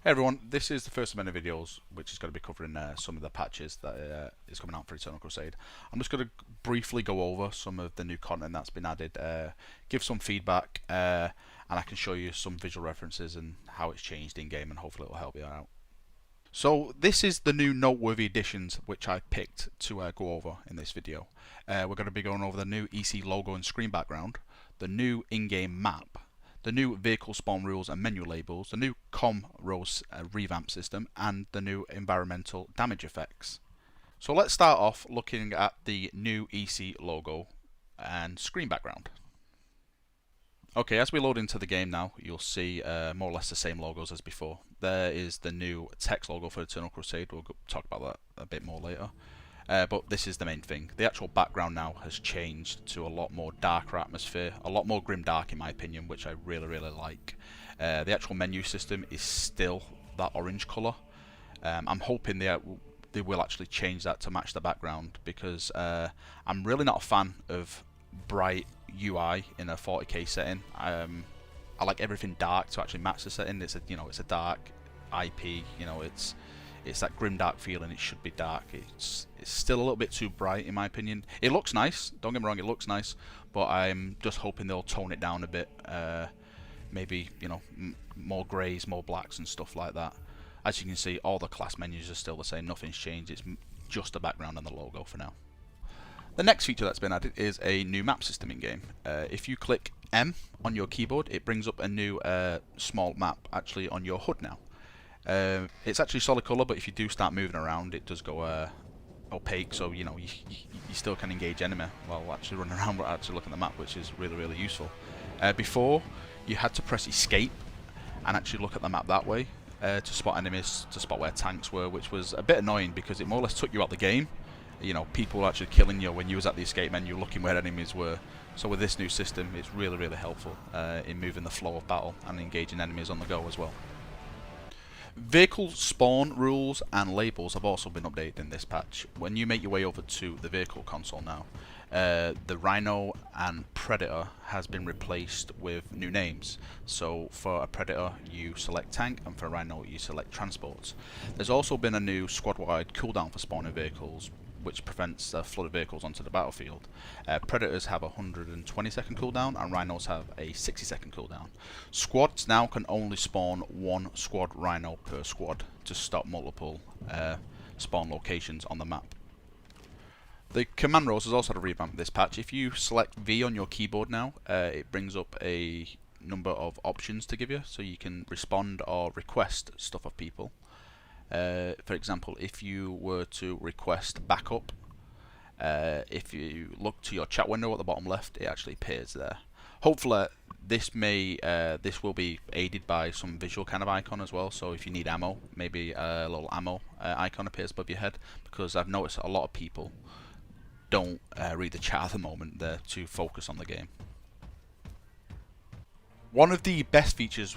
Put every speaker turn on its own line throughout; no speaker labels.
Hey everyone, this is the first of many videos which is going to be covering some of the patches that is coming out for Eternal Crusade. I'm just going to briefly go over some of the new content that's been added, give some feedback, and I can show you some visual references and how it's changed in game, and hopefully it will help you out. So this is the new noteworthy additions which I picked to go over in this video. We're going to be going over the new EC logo and screen background, the new in-game map, the new vehicle spawn rules and menu labels, the new com rows revamp system, and the new environmental damage effects. So let's start off looking at the new EC logo and screen background. Okay, as we load into the game now, you'll see more or less the same logos as before. There is the new text logo for Eternal Crusade. We'll talk about that a bit more later. But this is the main thing. The actual background now has changed to a lot more darker atmosphere, a lot more grimdark in my opinion, which I really like. The actual menu system is still that orange colour. I'm hoping they will actually change that to match the background, because I'm really not a fan of bright UI in a 40k setting. I like everything dark to actually match the setting. It's a dark IP. It's that grim dark feeling. It should be dark. It's still a little bit too bright in my opinion. It looks nice, don't get me wrong, it looks nice, but I'm just hoping they'll tone it down a bit. Maybe more greys, more blacks and stuff like that. As you can see, all the class menus are still the same, nothing's changed. It's just the background and the logo for now. The next feature that's been added is a new map system in game. If you click M on your keyboard, it brings up a new small map actually on your HUD now. It's actually solid colour, but if you do start moving around, it does go opaque, so you still can engage enemy while actually running around, but actually looking at the map, which is really useful. Before, you had to press escape and actually look at the map that way to spot enemies, to spot where tanks were, which was a bit annoying because it more or less took you out the game. People were actually killing you when you was at the escape menu looking where enemies were. So with this new system, it's really helpful in moving the flow of battle and engaging enemies on the go as well. Vehicle spawn rules and labels have also been updated in this patch. When you make your way over to the vehicle console now, the Rhino and Predator has been replaced with new names. So for a Predator you select tank, and for a Rhino you select transports. There's also been a new squad-wide cooldown for spawning vehicles, which prevents flood of vehicles onto the battlefield. Predators have a 120-second cooldown, and Rhinos have a 60-second cooldown. Squads now can only spawn one squad Rhino per squad to stop multiple spawn locations on the map. The command rows has also had a revamp this patch. If you select V on your keyboard now, it brings up a number of options to give you, so you can respond or request stuff of people. For example, if you were to request backup, if you look to your chat window at the bottom left, it actually appears there. Hopefully this will be aided by some visual kind of icon as well, so if you need ammo, maybe a little ammo icon appears above your head, because I've noticed a lot of people don't read the chat at the moment. They're too focused on the game. One of the best features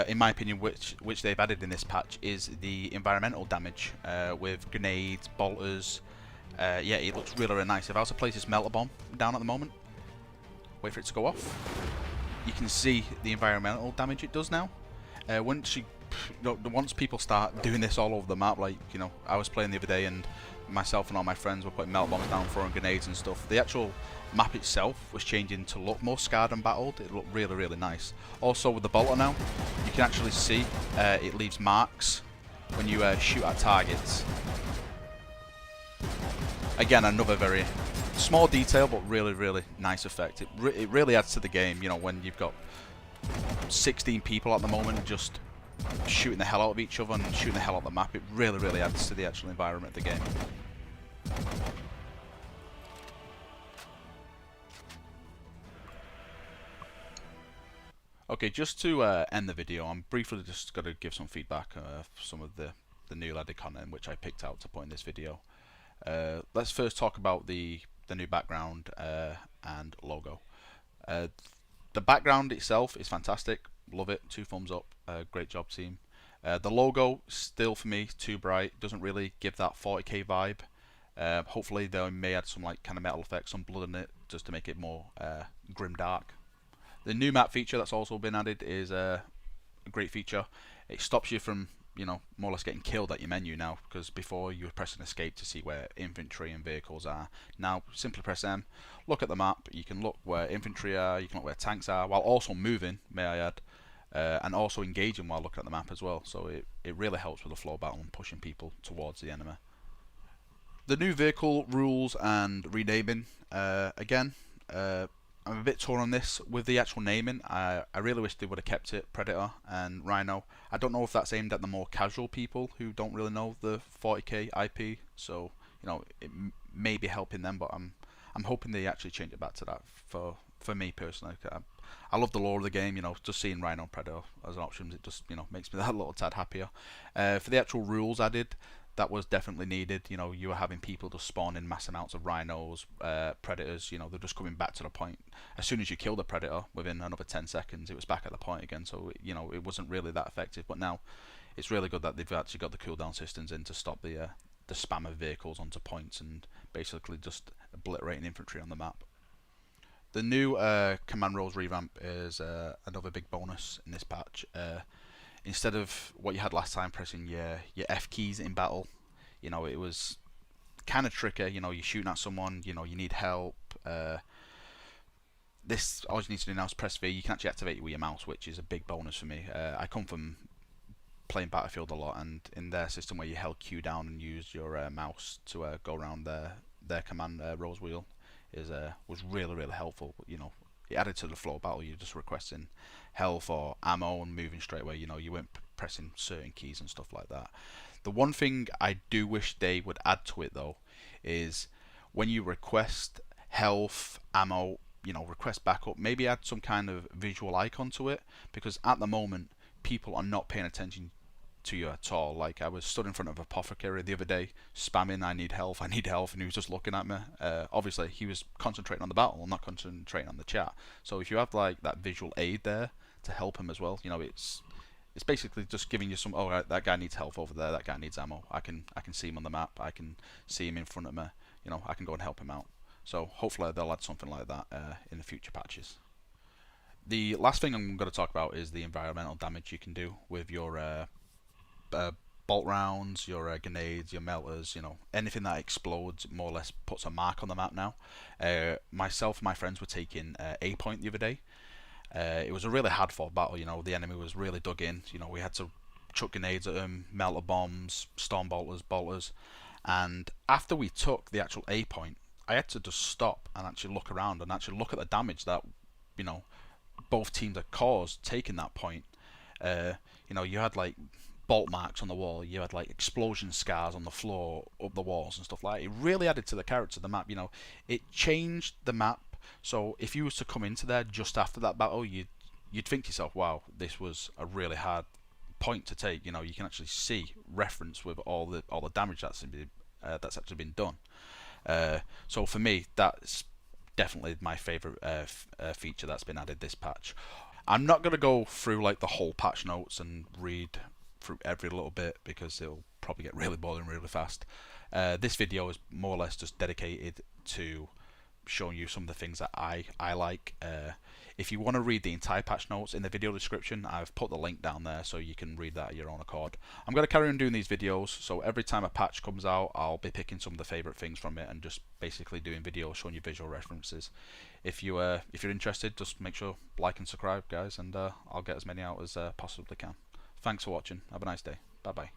in my opinion, which they've added in this patch, is the environmental damage with grenades, bolters. Yeah, it looks really nice. If I was to place this melter bomb down at the moment, wait for it to go off, you can see the environmental damage it does now. Once people start doing this all over the map, like I was playing the other day and myself and all my friends were putting melter bombs down, throwing grenades and stuff. The actual map itself was changing to look more scarred and battled. It looked really nice. Also with the bolter now, you can actually see it leaves marks when you shoot at targets. Again, another very small detail, but really nice effect. It really adds to the game. When you've got 16 people at the moment just shooting the hell out of each other and shooting the hell out of the map, it really adds to the actual environment of the game. Okay, just to end the video, I'm briefly just going to give some feedback for some of the new added content which I picked out to put in this video. Let's first talk about the new background and logo. The background itself is fantastic, love it, 2 thumbs up, great job team. The logo, still for me, too bright, doesn't really give that 40k vibe. Hopefully they may add some kind of metal effects, some blood in it, just to make it more grim dark. The new map feature that's also been added is a great feature. It stops you from more or less getting killed at your menu now, because before you were pressing escape to see where infantry and vehicles are. Now simply press M, look at the map, you can look where infantry are, you can look where tanks are, while also moving, may I add, and also engaging while looking at the map as well. So it really helps with the flow battle and pushing people towards the enemy. The new vehicle rules and renaming, again, I'm a bit torn on this. With the actual naming, I really wish they would have kept it Predator and Rhino. I don't know if that's aimed at the more casual people who don't really know the 40k IP, so it may be helping them, but I'm hoping they actually change it back to that for me personally. I love the lore of the game, just seeing Rhino and Predator as an option, it just makes me that little tad happier. For the actual rules added, that was definitely needed. You were having people just spawn in mass amounts of rhinos, predators. They're just coming back to the point. As soon as you kill the predator, within another 10 seconds, it was back at the point again. So it wasn't really that effective. But now, it's really good that they've actually got the cooldown systems in to stop the spam of vehicles onto points and basically just obliterating infantry on the map. The new command roles revamp is another big bonus in this patch. Instead of what you had last time, pressing your F keys in battle, it was kind of tricky. You're shooting at someone, you need help. This, all you need to do now is press V. You can actually activate it with your mouse, which is a big bonus for me. I come from playing Battlefield a lot, and in their system where you held Q down and used your mouse to go around their command roles wheel was really helpful. It added to the flow of battle. You're just requesting health or ammo and moving straight away. You weren't pressing certain keys and stuff like that. The one thing I do wish they would add to it though is when you request health, ammo, request backup, maybe add some kind of visual icon to it, because at the moment people are not paying attention to you at all. Like, I was stood in front of an apothecary the other day spamming I need health, and he was just looking at me. Obviously he was concentrating on the battle and not concentrating on the chat. So if you have like that visual aid there to help him as well, it's basically just giving you some, oh right, that guy needs health over there, that guy needs ammo, I can see him on the map, I can see him in front of me, I can go and help him out. So hopefully they'll add something like that in the future patches. The last thing I'm going to talk about is the environmental damage you can do with your bolt rounds, your grenades, your melters, anything that explodes more or less puts a mark on the map now. Myself and my friends were taking A point the other day. It was a really hard fought battle. The enemy was really dug in. We had to chuck grenades at them, melter bombs, storm bolters, and after we took the actual A point, I had to just stop and actually look around and actually look at the damage that both teams had caused taking that point. You had like bolt marks on the wall, you had like explosion scars on the floor, up the walls and stuff like that. It really added to the character of the map. It changed the map. So if you was to come into there just after that battle, you'd think to yourself, wow, this was a really hard point to take. You can actually see reference with all the damage that's actually been done. So for me, that's definitely my favorite feature that's been added this patch. I'm not going to go through like the whole patch notes and read through every little bit, because it'll probably get really boring really fast. This video is more or less just dedicated to showing you some of the things that I like. If you want to read the entire patch notes, in the video description I've put the link down there so you can read that at your own accord. I'm going to carry on doing these videos, so every time a patch comes out I'll be picking some of the favourite things from it and just basically doing videos showing you visual references. If you're interested, just make sure like and subscribe, guys, and I'll get as many out as possibly can. Thanks for watching. Have a nice day. Bye bye.